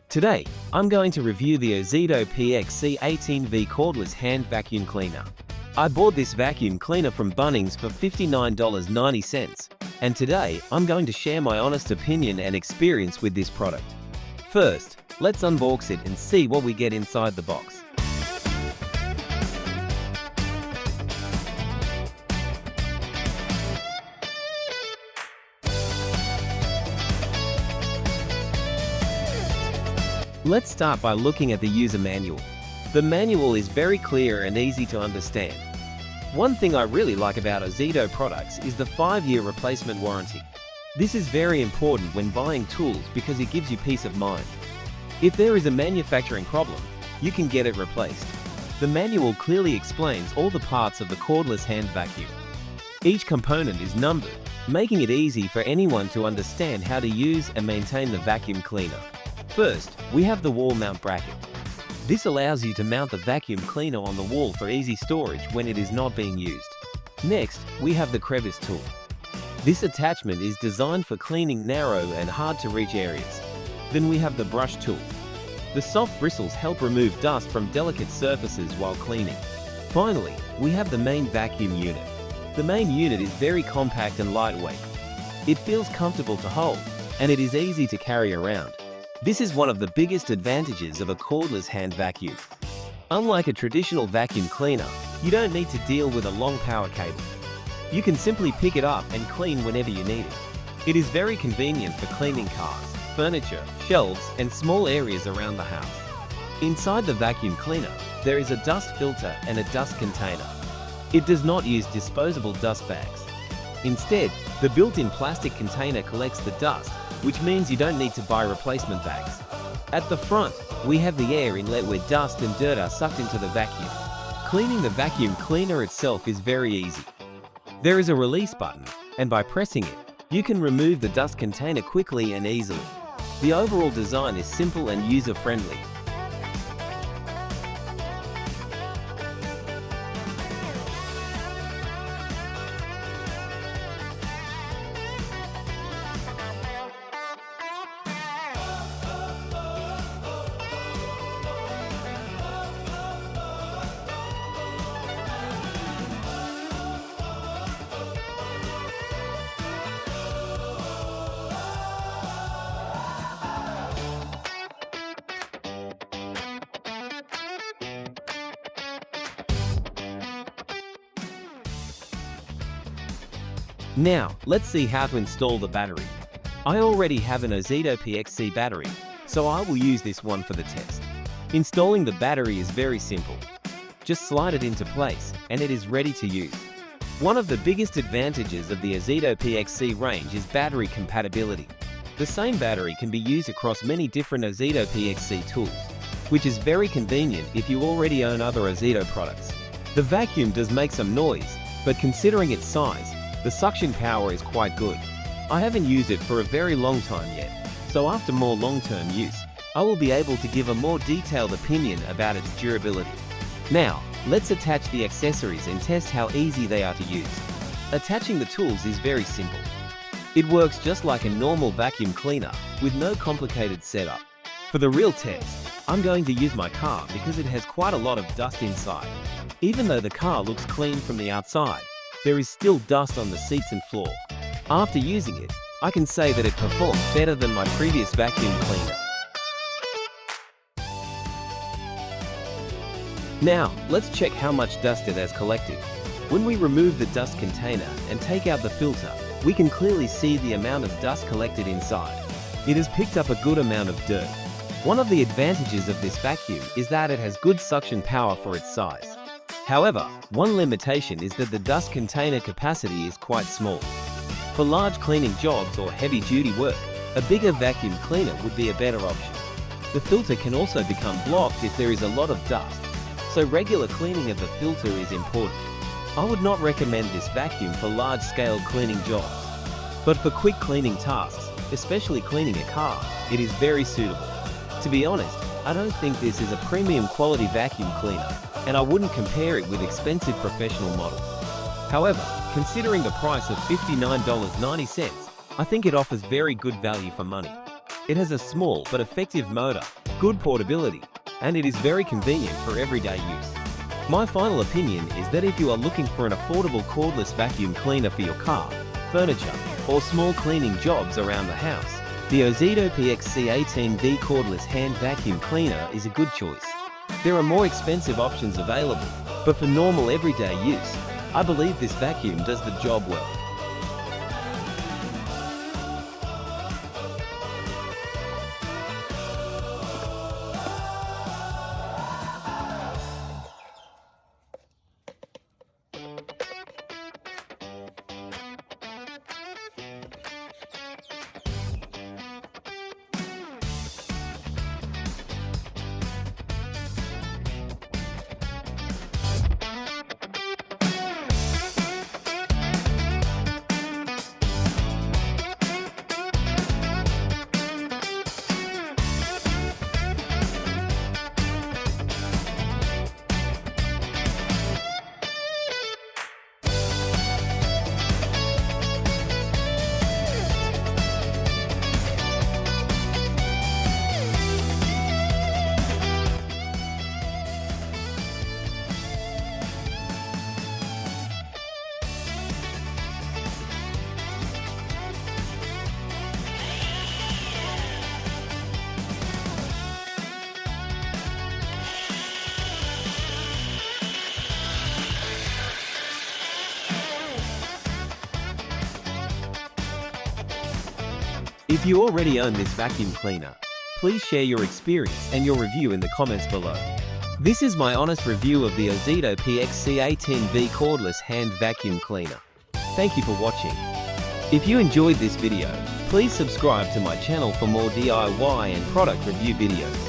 Today, I'm going to review the Ozito PXC 18V Cordless Hand Vacuum Cleaner. I bought this vacuum cleaner from Bunnings for $59.90, and today I'm going to share my honest opinion and experience with this product. First, let's unbox it and see what we get inside the box. Let's start by looking at the user manual. The manual is very clear and easy to understand. One thing I really like about Ozito products is the 5-year replacement warranty. This is very important when buying tools because it gives you peace of mind. If there is a manufacturing problem, you can get it replaced. The manual clearly explains all the parts of the cordless hand vacuum. Each component is numbered, making it easy for anyone to understand how to use and maintain the vacuum cleaner. First, we have the wall mount bracket. This allows you to mount the vacuum cleaner on the wall for easy storage when it is not being used. Next, we have the crevice tool. This attachment is designed for cleaning narrow and hard-to-reach areas. Then we have the brush tool. The soft bristles help remove dust from delicate surfaces while cleaning. Finally, we have the main vacuum unit. The main unit is very compact and lightweight. It feels comfortable to hold, and it is easy to carry around. This is one of the biggest advantages of a cordless hand vacuum. Unlike a traditional vacuum cleaner, you don't need to deal with a long power cable. You can simply pick it up and clean whenever you need it. It is very convenient for cleaning cars, furniture, shelves, and small areas around the house. Inside the vacuum cleaner, there is a dust filter and a dust container. It does not use disposable dust bags. Instead, the built-in plastic container collects the dust, which means you don't need to buy replacement bags. At the front, we have the air inlet where dust and dirt are sucked into the vacuum. Cleaning the vacuum cleaner itself is very easy. There is a release button, and by pressing it, you can remove the dust container quickly and easily. The overall design is simple and user-friendly. Now, let's see how to install the battery. I already have an Ozito PXC battery, so I will use this one for the test. Installing the battery is very simple. Just slide it into place, and it is ready to use. One of the biggest advantages of the Ozito PXC range is battery compatibility. The same battery can be used across many different Ozito PXC tools, which is very convenient if you already own other Ozito products. The vacuum does make some noise, but considering its size, the suction power is quite good. I haven't used it for a very long time yet, so after more long-term use, I will be able to give a more detailed opinion about its durability. Now, let's attach the accessories and test how easy they are to use. Attaching the tools is very simple. It works just like a normal vacuum cleaner, with no complicated setup. For the real test, I'm going to use my car because it has quite a lot of dust inside. Even though the car looks clean from the outside, there is still dust on the seats and floor. After using it, I can say that it performs better than my previous vacuum cleaner. Now, let's check how much dust it has collected. When we remove the dust container and take out the filter, we can clearly see the amount of dust collected inside. It has picked up a good amount of dirt. One of the advantages of this vacuum is that it has good suction power for its size. However, one limitation is that the dust container capacity is quite small. For large cleaning jobs or heavy-duty work, a bigger vacuum cleaner would be a better option. The filter can also become blocked if there is a lot of dust, so regular cleaning of the filter is important. I would not recommend this vacuum for large-scale cleaning jobs, but for quick cleaning tasks, especially cleaning a car, it is very suitable. To be honest, I don't think this is a premium quality vacuum cleaner, and I wouldn't compare it with expensive professional models. However, considering the price of $59.90, I think it offers very good value for money. It has a small but effective motor good portability, and it is very convenient for everyday use. My final opinion is that if you are looking for an affordable cordless vacuum cleaner for your car, furniture, or small cleaning jobs around the house, the Ozito PXC 18V cordless hand vacuum cleaner is a good choice. There are more expensive options available, but for normal everyday use, I believe this vacuum does the job well. If you already own this vacuum cleaner, please share your experience and your review in the comments below. This is my honest review of the Ozito PXC 18V cordless hand vacuum cleaner. Thank you for watching. If you enjoyed this video, please subscribe to my channel for more DIY and product review videos.